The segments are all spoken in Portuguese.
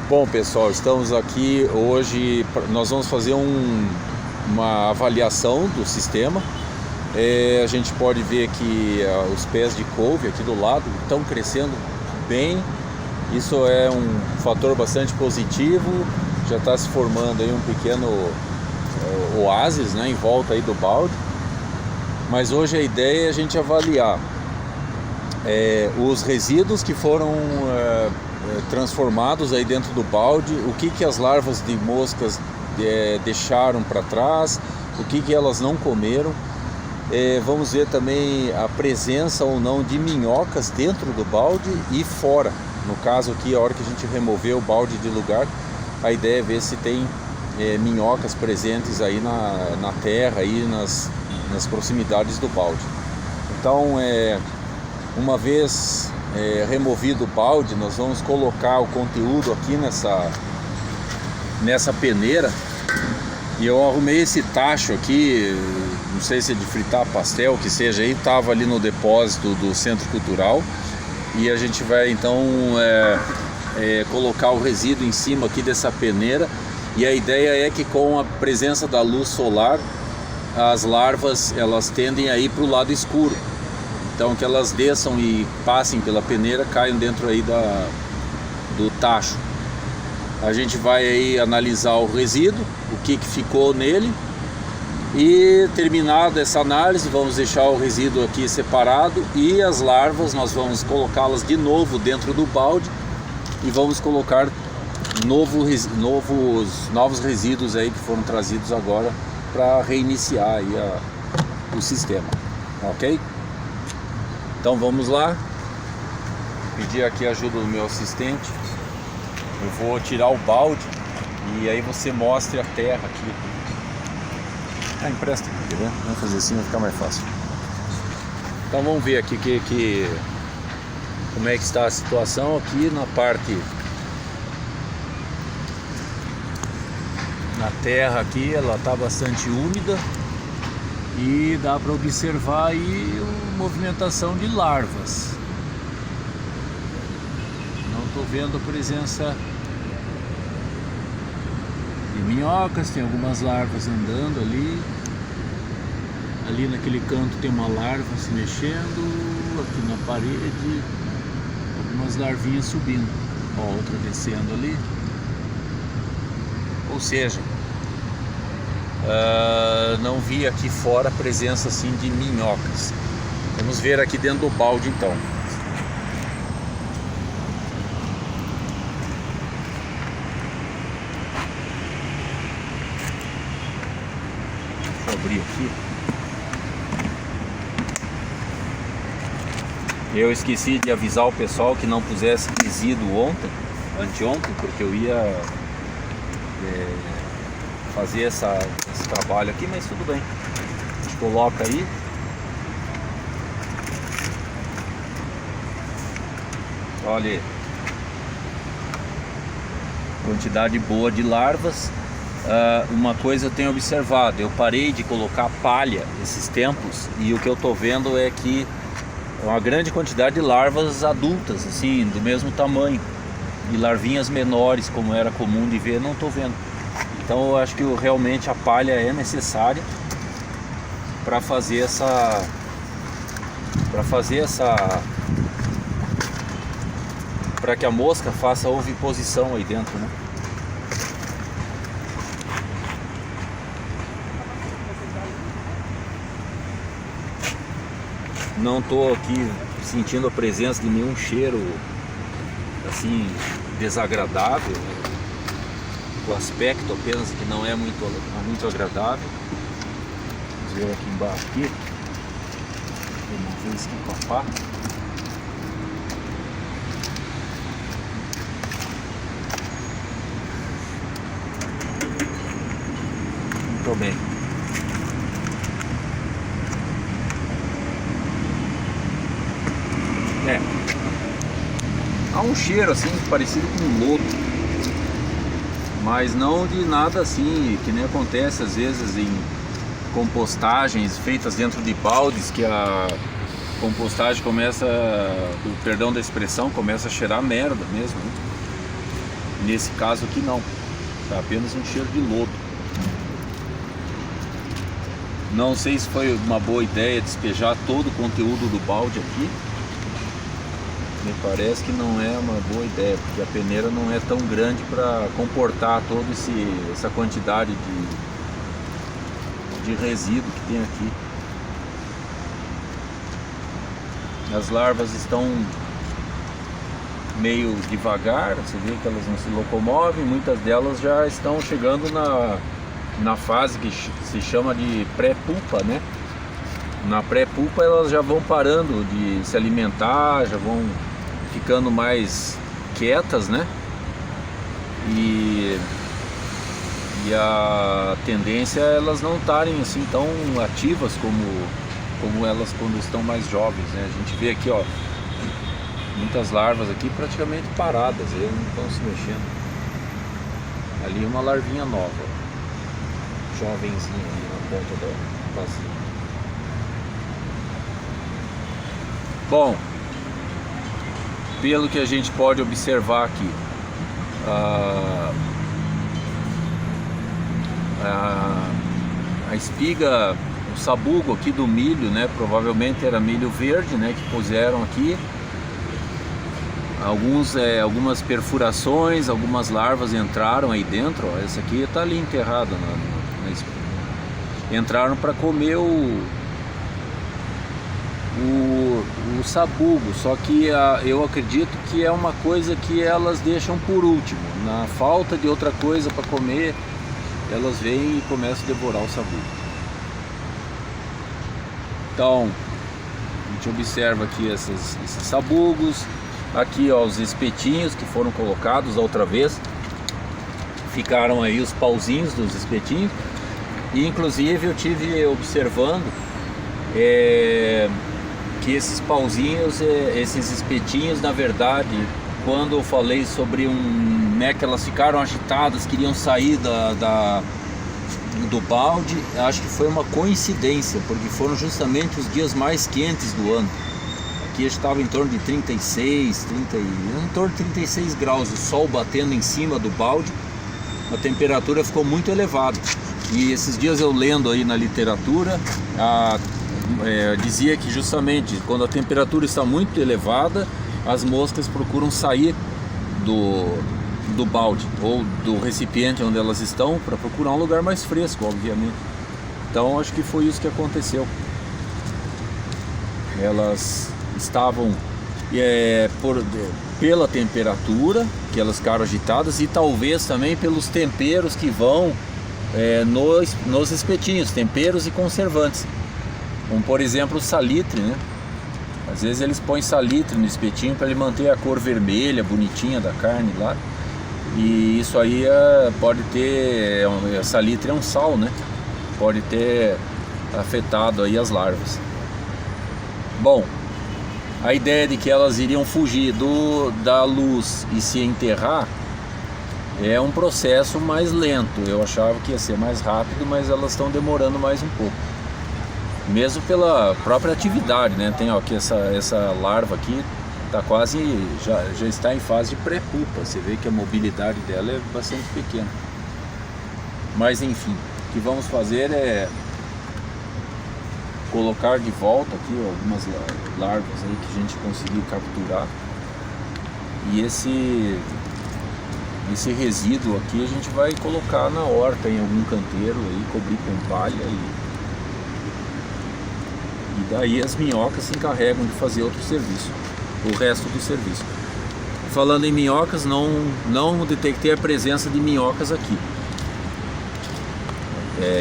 Bom, pessoal, estamos aqui hoje. Nós vamos fazer uma avaliação do sistema. A gente pode ver que os pés de couve aqui do lado estão crescendo bem. Isso é um fator bastante positivo. Já está se formando aí um pequeno oásis, né, em volta aí do balde. Mas hoje a ideia é a gente avaliar os resíduos que foram transformados aí dentro do balde, o que as larvas de moscas deixaram para trás, o que elas não comeram. Vamos ver também a presença ou não de minhocas dentro do balde e fora. No caso aqui, a hora que a gente remover o balde de lugar, a ideia é ver se tem minhocas presentes aí na terra, aí nas proximidades do balde. Então, uma vez removido o balde, nós vamos colocar o conteúdo aqui nessa peneira. E eu arrumei esse tacho aqui, não sei se é de fritar pastel, o que seja, aí estava ali no depósito do Centro Cultural. E a gente vai então colocar o resíduo em cima aqui dessa peneira. E a ideia é que com a presença da luz solar, as larvas elas tendem a ir para o lado escuro. Então que elas desçam e passem pela peneira, caiam dentro aí do tacho. A gente vai aí analisar o resíduo, o que ficou nele, e terminada essa análise, vamos deixar o resíduo aqui separado e as larvas nós vamos colocá-las de novo dentro do balde e vamos colocar novos resíduos aí que foram trazidos agora para reiniciar aí o sistema, ok? Então vamos lá, pedir aqui a ajuda do meu assistente. Eu vou tirar o balde e aí você mostre a terra aqui. Empresta aqui, né? Vamos fazer assim, vai ficar mais fácil. Então vamos ver aqui como é que está a situação aqui na parte. Na terra aqui, ela está bastante úmida e dá para observar aí a movimentação de larvas. Não estou vendo a presença de minhocas, tem algumas larvas andando ali. Ali naquele canto tem uma larva se mexendo, aqui na parede algumas larvinhas subindo, ó, outra descendo ali. Ou seja, não vi aqui fora a presença assim de minhocas. Vamos ver aqui dentro do balde então. Deixa eu abrir aqui. Eu esqueci de avisar o pessoal que não pusesse resíduo anteontem, porque eu ia fazer esse trabalho aqui, mas tudo bem. A gente coloca aí. Olha aí. Quantidade boa de larvas. Uma coisa eu tenho observado, eu parei de colocar palha esses tempos e o que eu estou vendo é que uma grande quantidade de larvas adultas, assim, do mesmo tamanho, e larvinhas menores, como era comum de ver, não estou vendo. Então eu acho que realmente a palha é necessária para fazer para que a mosca faça oviposição aí dentro, né? Não estou aqui sentindo a presença de nenhum cheiro assim desagradável. O aspecto apenas que não é muito agradável. Vamos ver aqui embaixo aqui. Vamos ver aqui com a pá. Muito bem. Há um cheiro assim parecido com lodo, mas não de nada assim que nem acontece às vezes em compostagens feitas dentro de baldes, que a compostagem começa, o perdão da expressão, começa a cheirar merda mesmo, né? Nesse caso aqui não, tá apenas um cheiro de lodo. Não sei se foi uma boa ideia despejar todo o conteúdo do balde aqui. Me parece que não é uma boa ideia, porque a peneira não é tão grande para comportar toda essa quantidade de resíduo que tem aqui. As larvas estão meio devagar, você vê que elas não se locomovem, muitas delas já estão chegando na fase que se chama de pré-pupa, né? Na pré-pupa elas já vão parando de se alimentar, já vão ficando mais quietas, né? E a tendência é elas não estarem assim tão ativas como elas quando estão mais jovens, né? A gente vê aqui, ó, muitas larvas aqui praticamente paradas, eles não estão se mexendo. Ali uma larvinha nova, jovenzinha ali na ponta da vasilha. Bom, pelo que a gente pode observar aqui, a espiga, o sabugo aqui do milho, né, provavelmente era milho verde, né, que puseram aqui. Algumas perfurações, algumas larvas entraram aí dentro, ó, essa aqui está ali enterrada na espiga. Entraram para comer o sabugo, só que eu acredito que é uma coisa que elas deixam por último. Na falta de outra coisa para comer, elas vêm e começam a devorar o sabugo. Então, a gente observa aqui esses sabugos. Aqui, ó, os espetinhos que foram colocados da outra vez. Ficaram aí os pauzinhos dos espetinhos. E inclusive eu tive observando que esses pauzinhos, esses espetinhos, na verdade, quando eu falei sobre né, que elas ficaram agitadas, queriam sair do balde, acho que foi uma coincidência, porque foram justamente os dias mais quentes do ano. Aqui estava em torno de 36 graus, o sol batendo em cima do balde, a temperatura ficou muito elevada. E esses dias eu lendo aí na literatura, dizia que justamente quando a temperatura está muito elevada, as moscas procuram sair do balde ou do recipiente onde elas estão para procurar um lugar mais fresco, obviamente. Então acho que foi isso que aconteceu. Elas estavam pela temperatura que elas ficaram agitadas e talvez também pelos temperos que vão nos espetinhos, temperos e conservantes, como por exemplo o salitre, né? Às vezes eles põem salitre no espetinho para ele manter a cor vermelha, bonitinha da carne lá. E isso aí pode ter, salitre é um sal, né? Pode ter afetado aí as larvas. Bom, a ideia de que elas iriam fugir da luz e se enterrar é um processo mais lento. Eu achava que ia ser mais rápido, mas elas estão demorando mais um pouco. Mesmo pela própria atividade, né? Tem aqui essa larva aqui, tá quase, já está em fase de pré-pupa. Você vê que a mobilidade dela é bastante pequena. Mas enfim, o que vamos fazer é colocar de volta aqui algumas larvas aí que a gente conseguiu capturar. E esse resíduo aqui a gente vai colocar na horta, em algum canteiro aí, cobrir com palha e daí as minhocas se encarregam de fazer outro serviço, o resto do serviço. Falando em minhocas, não detectei a presença de minhocas aqui.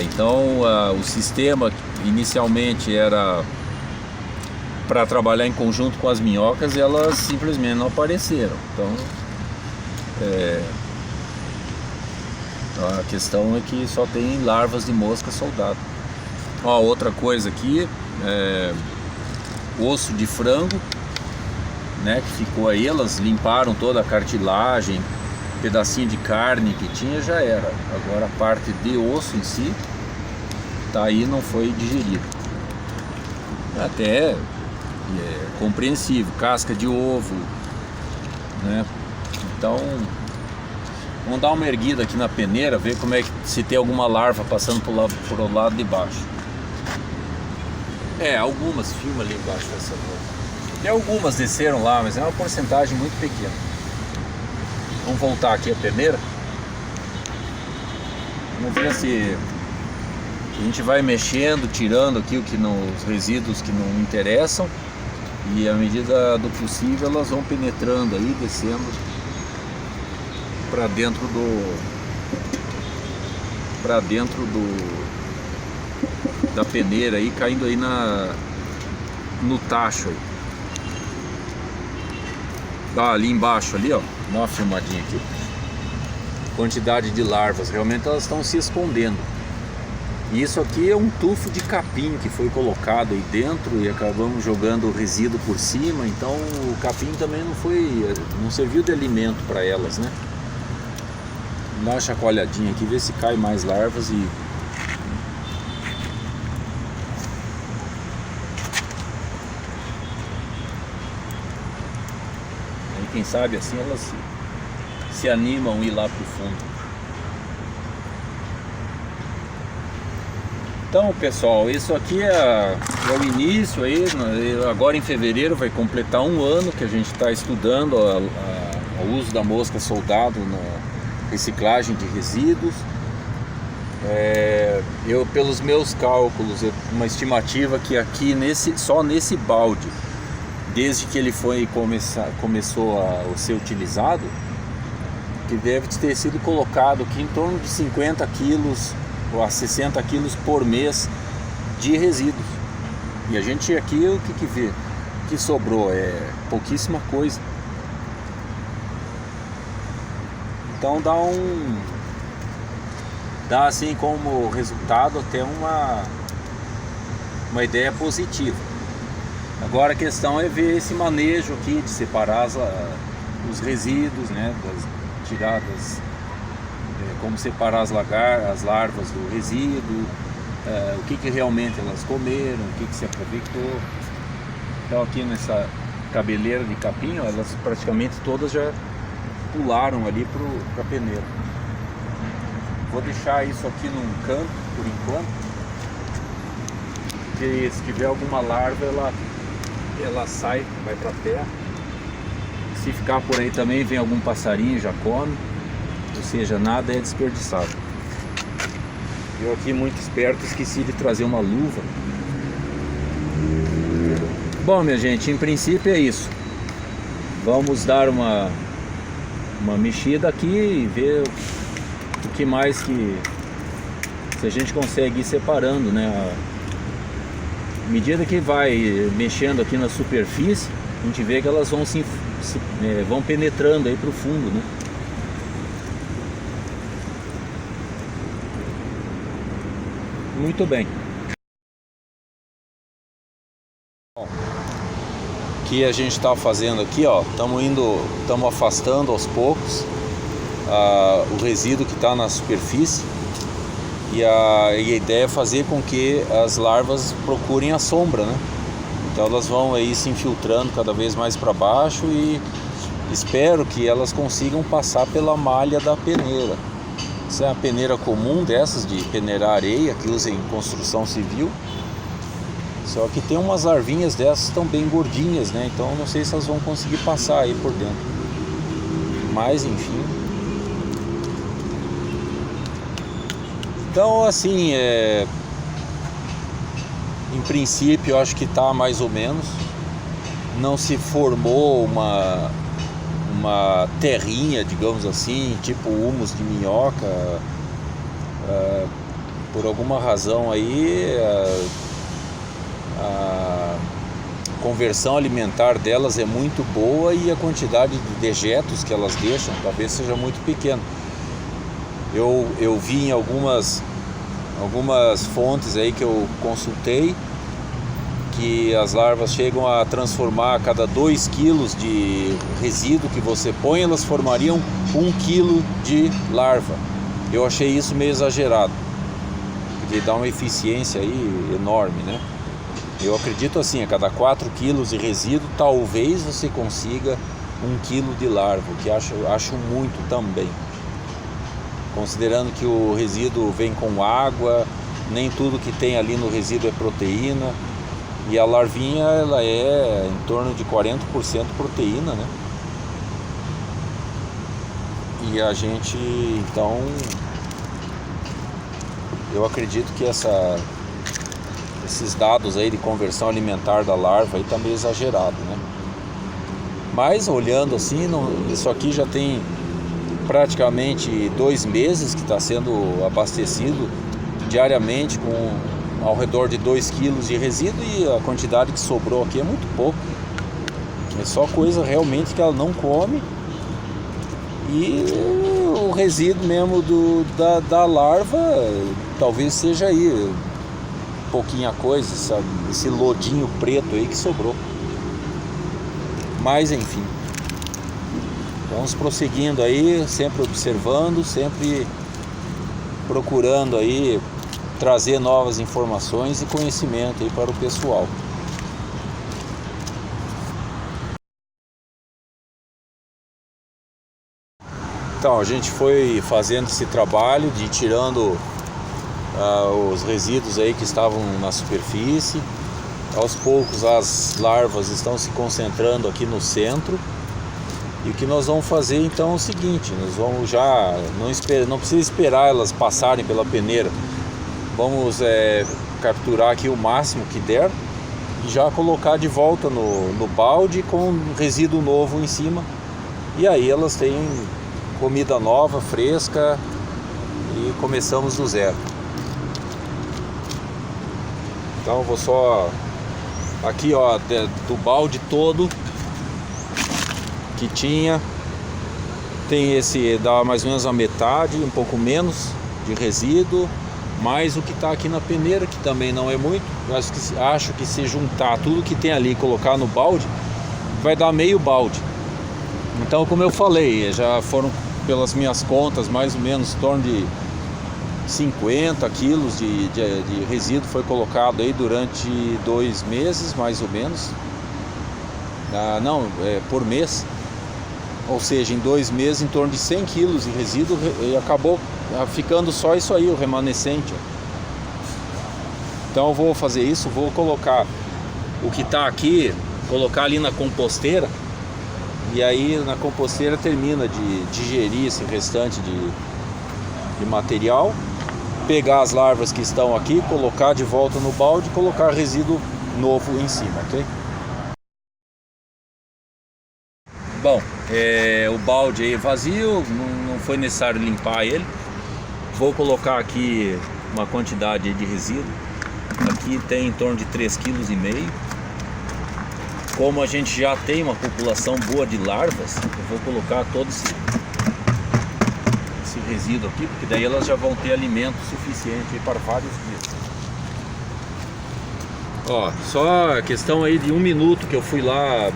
Então o sistema inicialmente era para trabalhar em conjunto com as minhocas, e elas simplesmente não apareceram. Então a questão é que só tem larvas de mosca soldado. Ó, outra coisa aqui, osso de frango, né, que ficou aí. Elas limparam toda a cartilagem, pedacinho de carne que tinha, já era. Agora a parte de osso em si tá aí, não foi digerido. Até compreensível, casca de ovo, né? Então Vamos dar uma erguida aqui na peneira, ver como é que, se tem alguma larva passando por o lado de baixo. Algumas filma ali embaixo dessa volta. Tem algumas desceram lá, mas é uma porcentagem muito pequena. Vamos voltar aqui a peneira. Vamos ver se a gente vai mexendo, tirando aqui os resíduos que não interessam. E à medida do possível elas vão penetrando aí, descendo para dentro da peneira aí, caindo aí no tacho aí. Ali embaixo ali, ó, dá uma filmadinha aqui. Quantidade de larvas, realmente elas estão se escondendo. E isso aqui é um tufo de capim que foi colocado aí dentro e acabamos jogando o resíduo por cima, então o capim também não serviu de alimento para elas, né? Dá uma chacoalhadinha aqui, ver se cai mais larvas e aí, quem sabe assim elas se animam a ir lá pro fundo. Então, pessoal, isso aqui é o início aí. Agora em fevereiro vai completar um ano que a gente está estudando o uso da mosca soldado na reciclagem de resíduos. Eu, pelos meus cálculos, uma estimativa que aqui só nesse balde, desde que ele começou a ser utilizado, que deve ter sido colocado aqui em torno de 50 quilos a 60 quilos por mês de resíduos. E a gente aqui, o que vê? O que sobrou é pouquíssima coisa. Então dá assim como resultado até uma ideia positiva. Agora a questão é ver esse manejo aqui de separar os resíduos, né, das tiradas, como separar as larvas do resíduo, o que realmente elas comeram, o que se aproveitou. Então aqui nessa cabeleira de capim, ó, elas praticamente todas já pularam ali para a peneira. Vou deixar isso aqui num canto por enquanto, porque se tiver alguma larva ela sai, vai para a terra. Se ficar por aí também vem algum passarinho, já come. Ou seja, nada é desperdiçado. Eu aqui, muito esperto, esqueci de trazer uma luva. Bom, minha gente, em princípio é isso. Vamos dar uma mexida aqui e ver o que mais se a gente consegue ir separando, né? À medida que vai mexendo aqui na superfície, a gente vê que elas vão penetrando aí para o fundo, né? Muito bem. Bom, o que a gente está fazendo aqui, ó, estamos afastando aos poucos o resíduo que está na superfície e a ideia é fazer com que as larvas procurem a sombra, né? Então elas vão aí se infiltrando cada vez mais para baixo e espero que elas consigam passar pela malha da peneira. Essa é uma peneira comum dessas de peneirar areia que usa em construção civil. Só que tem umas larvinhas dessas que estão bem gordinhas, né? Então não sei se elas vão conseguir passar aí por dentro. Mas enfim. Então assim, em princípio eu acho que está mais ou menos. Não se formou uma terrinha, digamos assim, tipo humus de minhoca. Por alguma razão aí a conversão alimentar delas é muito boa e a quantidade de dejetos que elas deixam talvez seja muito pequena. Eu vi em algumas fontes aí que eu consultei que as larvas chegam a transformar a cada 2 quilos de resíduo que você põe, elas formariam 1 quilo de larva. Eu achei isso meio exagerado, porque dá uma eficiência aí enorme, né? Eu acredito assim, a cada 4 quilos de resíduo, talvez você consiga 1 quilo de larva, o que acho muito também. considerando que o resíduo vem com água, nem tudo que tem ali no resíduo é proteína, e a larvinha ela é em torno de 40% proteína, né? E a gente, então, eu acredito que esses dados aí de conversão alimentar da larva aí tá meio exagerado, né? Mas olhando assim, isso aqui já tem praticamente 2 meses que está sendo abastecido diariamente com ao redor de 2 quilos de resíduo, e a quantidade que sobrou aqui é muito pouco. É só coisa realmente que ela não come, e o resíduo mesmo da larva talvez seja aí pouquinha coisa, sabe? Esse lodinho preto aí que sobrou. Mas enfim, vamos prosseguindo aí, sempre observando, sempre procurando aí trazer novas informações e conhecimento aí para o pessoal. Então a gente foi fazendo esse trabalho de tirando os resíduos aí que estavam na superfície. Aos poucos as larvas estão se concentrando aqui no centro. E o que nós vamos fazer então é o seguinte: nós vamos já, não precisa esperar elas passarem pela peneira. Vamos capturar aqui o máximo que der e já colocar de volta no balde com resíduo novo em cima. E aí elas têm comida nova, fresca, e começamos do zero. Então eu vou só aqui, ó, do balde todo que tinha, tem esse, dá mais ou menos a metade, um pouco menos de resíduo, mais o que está aqui na peneira, que também não é muito. Acho que se juntar tudo que tem ali e colocar no balde, vai dar meio balde. Então, como eu falei, já foram, pelas minhas contas, mais ou menos em torno de 50 quilos de resíduo foi colocado aí durante 2 meses, mais ou menos. Por mês. Ou seja, em 2 meses, em torno de 100 quilos de resíduo, e acabou ficando só isso aí, o remanescente. Então eu vou fazer isso, vou colocar o que está aqui, colocar ali na composteira, e aí na composteira termina de digerir esse restante de material, pegar as larvas que estão aqui, colocar de volta no balde e colocar resíduo novo em cima, ok? Bom, o balde aí vazio, não foi necessário limpar ele. Vou colocar aqui uma quantidade de resíduo. Aqui tem em torno de 3,5 kg. Como a gente já tem uma população boa de larvas, eu vou colocar todo esse resíduo aqui, porque daí elas já vão ter alimento suficiente para vários dias. Ó, só a questão aí de 1 minuto que eu fui lá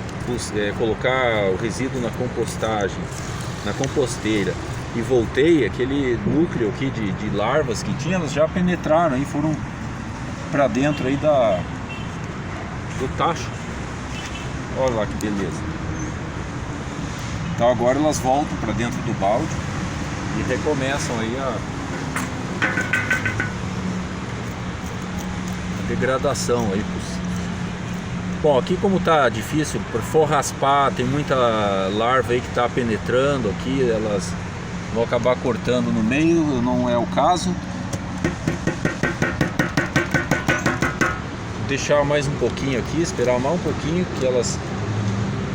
colocar o resíduo na compostagem, na composteira, e voltei, aquele núcleo aqui de larvas que tinha, elas já penetraram aí, foram para dentro aí do tacho. Olha lá que beleza. Então agora elas voltam para dentro do balde e recomeçam aí a degradação aí possível. Bom, aqui como tá difícil, por for raspar, tem muita larva aí que tá penetrando aqui, elas vão acabar cortando no meio, não é o caso. Vou deixar mais um pouquinho aqui, esperar mais um pouquinho que elas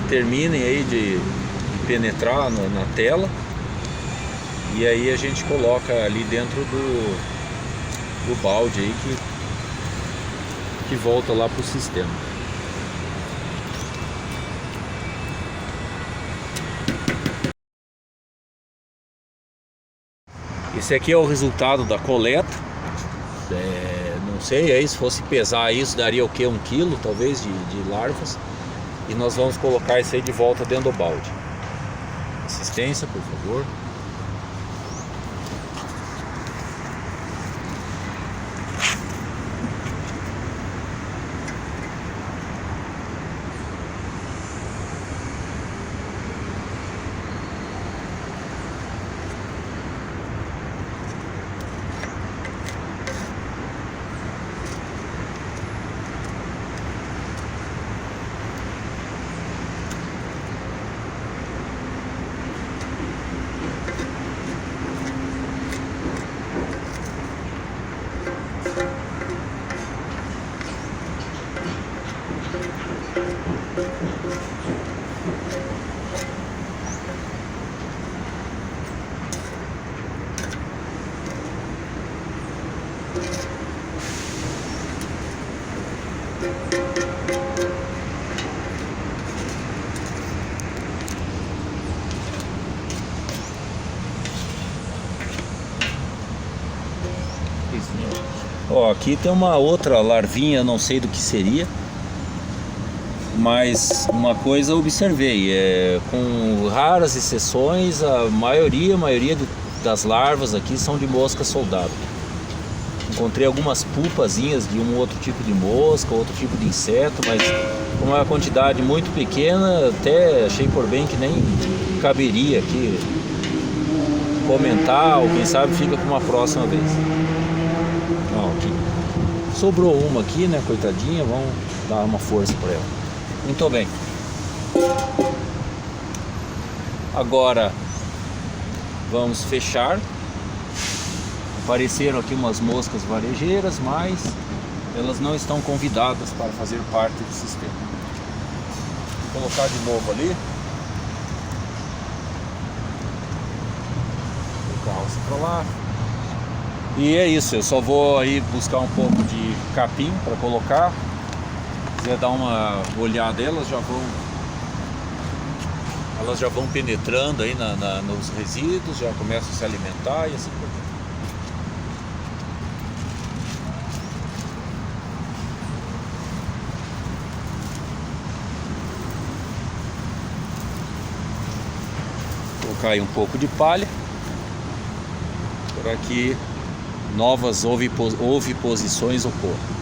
terminem aí de penetrar na tela, e aí a gente coloca ali dentro do balde aí que volta lá pro sistema. Esse aqui é o resultado da coleta. Não sei, aí se fosse pesar isso, daria o que? 1 quilo talvez de larvas. E nós vamos colocar isso aí de volta dentro do balde. Assistência, por favor. Ó, aqui tem uma outra larvinha, não sei do que seria, mas uma coisa eu observei, com raras exceções, a maioria das larvas aqui são de mosca soldado. Encontrei algumas pupazinhas de um outro tipo de mosca, outro tipo de inseto, mas com uma quantidade muito pequena, até achei por bem que nem caberia aqui comentar, ou quem sabe fica para uma próxima vez. Ó, aqui. Sobrou uma aqui, né, coitadinha, vamos dar uma força para ela. Muito bem. Agora vamos fechar. Apareceram aqui umas moscas varejeiras, mas elas não estão convidadas para fazer parte do sistema. Vou colocar de novo ali. Vou colocar a alça para lá. E é isso, eu só vou aí buscar um pouco de capim para colocar. Se quiser dar uma olhada, elas já vão penetrando aí nos resíduos, já começam a se alimentar e assim por diante. Vou colocar aí um pouco de palha para que novas oviposições ocorram.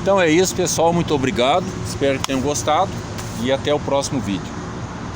Então é isso, pessoal, muito obrigado, espero que tenham gostado e até o próximo vídeo.